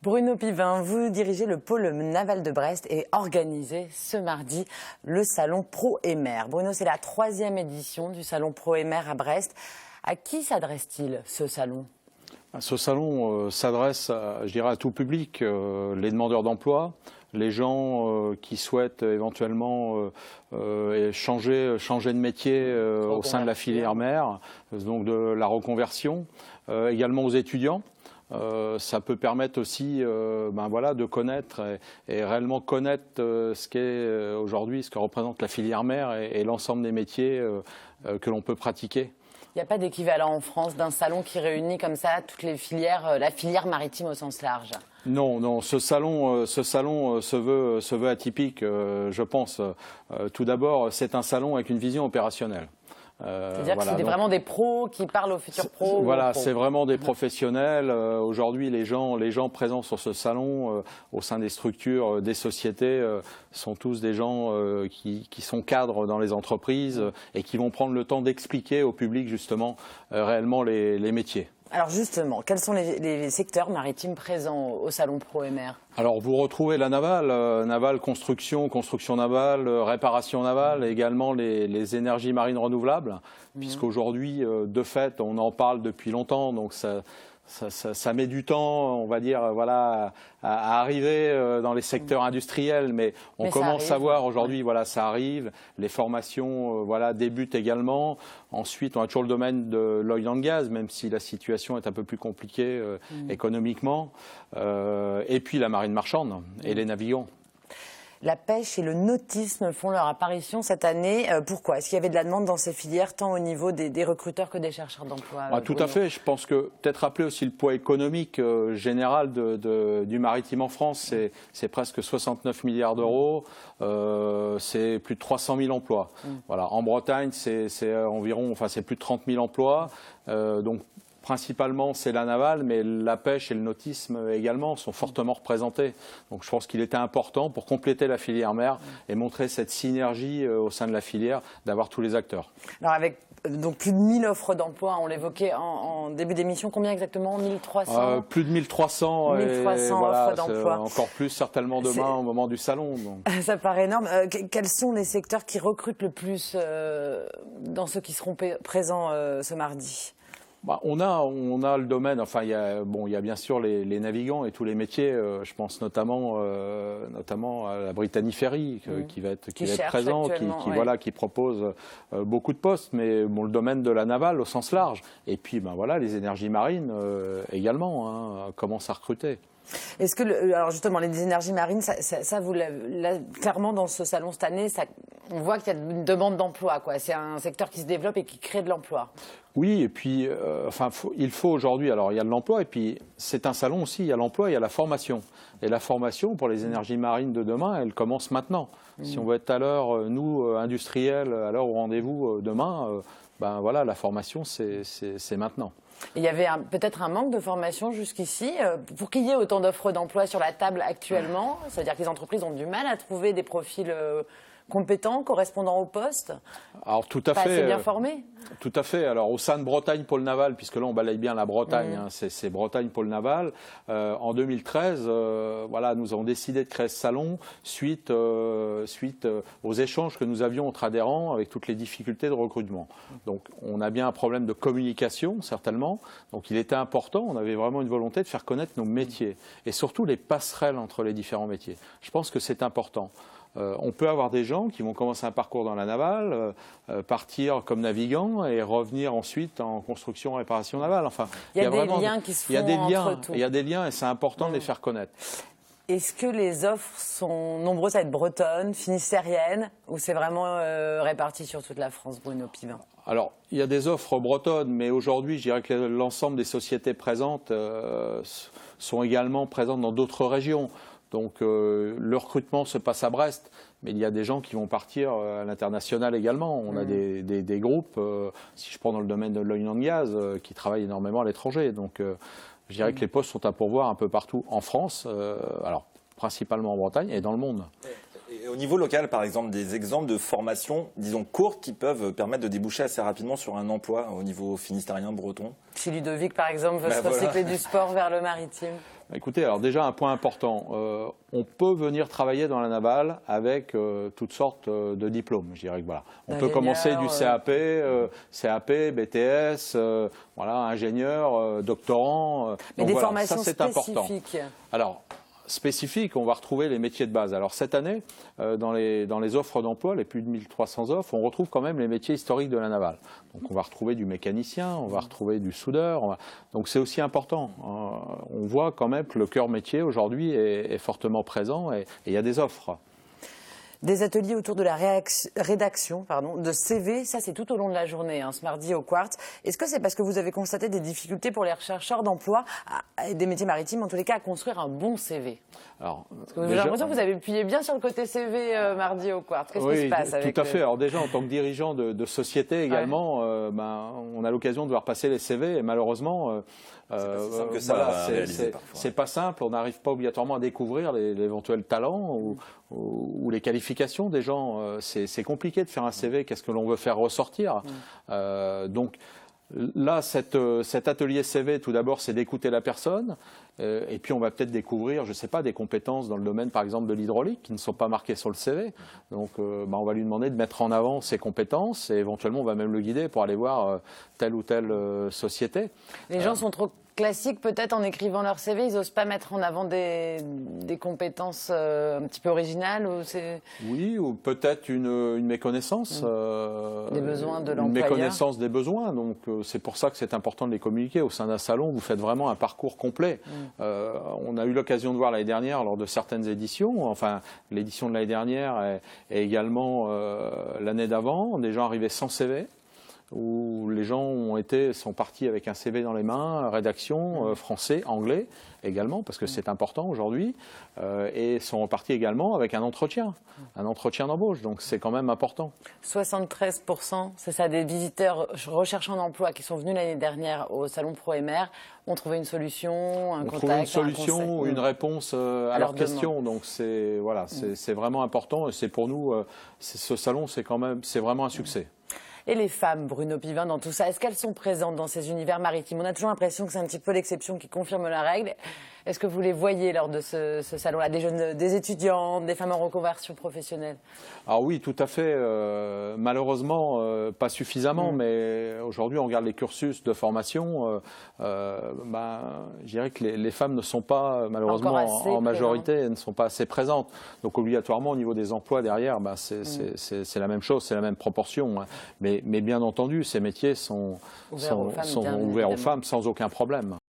Bruno Pivin, vous dirigez le pôle naval de Brest et organisez ce mardi le salon Pro et Mer. Bruno, c'est la 3e édition du salon Pro et Mer à Brest. À qui s'adresse-t-il ce salon ? Ce salon s'adresse, je dirais, à tout public, les demandeurs d'emploi, les gens qui souhaitent éventuellement changer de métier au sein de la filière mer, donc de la reconversion, également aux étudiants. Ça peut permettre aussi de connaître et réellement connaître ce qu'est aujourd'hui, ce que représente la filière mer et l'ensemble des métiers que l'on peut pratiquer. Il n'y a pas d'équivalent en France d'un salon qui réunit comme ça toutes les filières, la filière maritime au sens large. Non, ce salon se veut atypique, je pense. Tout d'abord, c'est un salon avec une vision opérationnelle. C'est-à-dire que c'est vraiment des pros qui parlent aux futurs pros. Voilà, c'est vraiment des professionnels. Aujourd'hui, les gens présents sur ce salon, au sein des structures, des sociétés, sont tous des gens qui sont cadres dans les entreprises et qui vont prendre le temps d'expliquer au public justement réellement les métiers. Alors justement, quels sont les secteurs maritimes présents au salon Pro et Mer ? Alors vous retrouvez la navale, construction navale, réparation navale, et également les énergies marines renouvelables, puisqu'aujourd'hui, de fait, on en parle depuis longtemps, donc ça met du temps, on va dire, voilà, à arriver dans les secteurs industriels, mais on commence à voir aujourd'hui, voilà, ça arrive, les formations, débutent également. Ensuite, on a toujours le domaine de l'oil and gas, même si la situation est un peu plus compliquée économiquement, et puis la marine marchande et les navigants. La pêche et le nautisme font leur apparition cette année. Pourquoi ? Est-ce qu'il y avait de la demande dans ces filières, tant au niveau des recruteurs que des chercheurs d'emploi ? Tout à fait. Je pense que peut-être rappeler aussi le poids économique général du maritime en France. C'est presque 69 milliards d'euros. C'est plus de 300 000 emplois. Voilà. En Bretagne, c'est plus de 30 000 emplois. Donc, principalement, c'est la navale, mais la pêche et le nautisme également sont fortement représentés. Donc je pense qu'il était important pour compléter la filière mer et montrer cette synergie au sein de la filière, d'avoir tous les acteurs. Alors avec donc plus de 1000 offres d'emploi, on l'évoquait en début d'émission, combien exactement ? 1300 Plus de 1300. 1300 offres d'emploi. Encore plus certainement demain au moment du salon. Donc. Ça paraît énorme. Quels sont les secteurs qui recrutent le plus dans ceux qui seront présents ce mardi ? On a le domaine, il y a bien sûr les navigants et tous les métiers, je pense notamment à la Brittany Ferry qui va être présent, qui propose beaucoup de postes, mais le domaine de la navale au sens large. Et puis les énergies marines également commencent à recruter. Est-ce que, alors justement, les énergies marines, ça vous clairement dans ce salon cette année, on voit qu'il y a une demande d'emploi, quoi. C'est un secteur qui se développe et qui crée de l'emploi. Oui, et puis, il faut aujourd'hui, alors il y a de l'emploi, et puis c'est un salon aussi, il y a l'emploi, il y a la formation. Et la formation pour les énergies marines de demain, elle commence maintenant. Si on veut être à l'heure, nous, industriels, à l'heure au rendez-vous demain, la formation, c'est maintenant. Il y avait peut-être un manque de formation jusqu'ici. Pour qu'il y ait autant d'offres d'emploi sur la table actuellement, c'est-à-dire que les entreprises ont du mal à trouver des profils compétents, correspondant au poste. Alors tout à fait. Pas assez bien formés. Tout à fait. Alors au sein de Bretagne Pôle Naval, puisque là on balaye bien la Bretagne, c'est Bretagne Pôle Naval. En 2013, nous avons décidé de créer ce salon suite aux échanges que nous avions entre adhérents avec toutes les difficultés de recrutement. Donc on a bien un problème de communication certainement. Donc il était important. On avait vraiment une volonté de faire connaître nos métiers et surtout les passerelles entre les différents métiers. Je pense que c'est important. On peut avoir des gens qui vont commencer un parcours dans la navale, partir comme navigants et revenir ensuite en construction et réparation navale. Enfin, il y a des liens qui se font entre tout. Il y a des liens et c'est important de les faire connaître. Est-ce que les offres sont nombreuses à être bretonnes, finistériennes, ou c'est vraiment réparti sur toute la France, Bruno Pivin ? Alors, il y a des offres bretonnes, mais aujourd'hui, je dirais que l'ensemble des sociétés présentes sont également présentes dans d'autres régions. Donc le recrutement se passe à Brest, mais il y a des gens qui vont partir à l'international également. On a des groupes, si je prends dans le domaine de l'oil and gas, qui travaillent énormément à l'étranger. Donc je dirais que les postes sont à pourvoir un peu partout en France, alors principalement en Bretagne et dans le monde. Et au niveau local, par exemple, des exemples de formations, disons, courtes qui peuvent permettre de déboucher assez rapidement sur un emploi au niveau finistérien, breton? Si Ludovic, par exemple, veut se recycler du sport vers le maritime. Écoutez, alors déjà un point important, on peut venir travailler dans la navale avec toutes sortes de diplômes. Je dirais que voilà, on peut commencer du CAP, CAP, BTS, voilà, ingénieur, doctorant. Mais donc des voilà, formations ça c'est important. spécifiques. Alors spécifique, on va retrouver les métiers de base. Alors cette année, dans les offres d'emploi, les plus de 1300 offres, on retrouve quand même les métiers historiques de la navale. Donc on va retrouver du mécanicien, on va retrouver du soudeur. Donc c'est aussi important. On voit quand même que le cœur métier aujourd'hui est fortement présent et il y a des offres. Des ateliers autour de la rédaction de CV, ça c'est tout au long de la journée, ce mardi au Quartz. Est-ce que c'est parce que vous avez constaté des difficultés pour les rechercheurs d'emploi, des métiers maritimes en tous les cas, à construire un bon CV? Alors, j'ai l'impression que vous avez appuyé bien sur le côté CV mardi au Quartz. Qu'est-ce qui se passe avec tout à fait. Alors déjà, en tant que dirigeant de société également, on a l'occasion de voir passer les CV et malheureusement, c'est pas simple. On n'arrive pas obligatoirement à découvrir l'éventuel talent ou les qualifications des gens. C'est compliqué de faire un CV. Qu'est-ce que l'on veut faire ressortir? Donc là, cet atelier CV, tout d'abord, c'est d'écouter la personne. Et puis, on va peut-être découvrir, je ne sais pas, des compétences dans le domaine, par exemple, de l'hydraulique qui ne sont pas marquées sur le CV. Donc, on va lui demander de mettre en avant ses compétences et éventuellement, on va même le guider pour aller voir telle ou telle société. Les gens sont trop classiques, peut-être, en écrivant leur CV, ils n'osent pas mettre en avant des compétences un petit peu originales Oui, ou peut-être une méconnaissance. Des besoins de l'employeur. Une méconnaissance des besoins. Donc, c'est pour ça que c'est important de les communiquer. Au sein d'un salon, vous faites vraiment un parcours complet. On a eu l'occasion de voir l'année dernière, lors de certaines éditions, enfin, l'édition de l'année dernière et également l'année d'avant, des gens arrivaient sans CV. Où les gens sont partis avec un CV dans les mains, rédaction, français, anglais également, parce que c'est important aujourd'hui, et sont repartis également avec un entretien d'embauche, donc c'est quand même important. 73%, c'est ça, des visiteurs recherchant d'emploi qui sont venus l'année dernière au Salon Pro-EMER ont trouvé une solution, un contact, une solution, une réponse à leurs questions, donc c'est vraiment important, et c'est pour nous, ce salon, c'est vraiment un succès. Et les femmes, Bruno Pivin, dans tout ça, est-ce qu'elles sont présentes dans ces univers maritimes? On a toujours l'impression que c'est un petit peu l'exception qui confirme la règle. Est-ce que vous les voyez lors de ce salon-là, des étudiantes, des femmes en reconversion professionnelle? Alors oui, tout à fait. Malheureusement, pas suffisamment, mais aujourd'hui, on regarde les cursus de formation. Je dirais que les femmes ne sont pas, malheureusement, en majorité, ne sont pas assez présentes. Donc obligatoirement, au niveau des emplois derrière, c'est la même chose, c'est la même proportion. Mais bien entendu, ces métiers sont ouverts aux femmes sans aucun problème.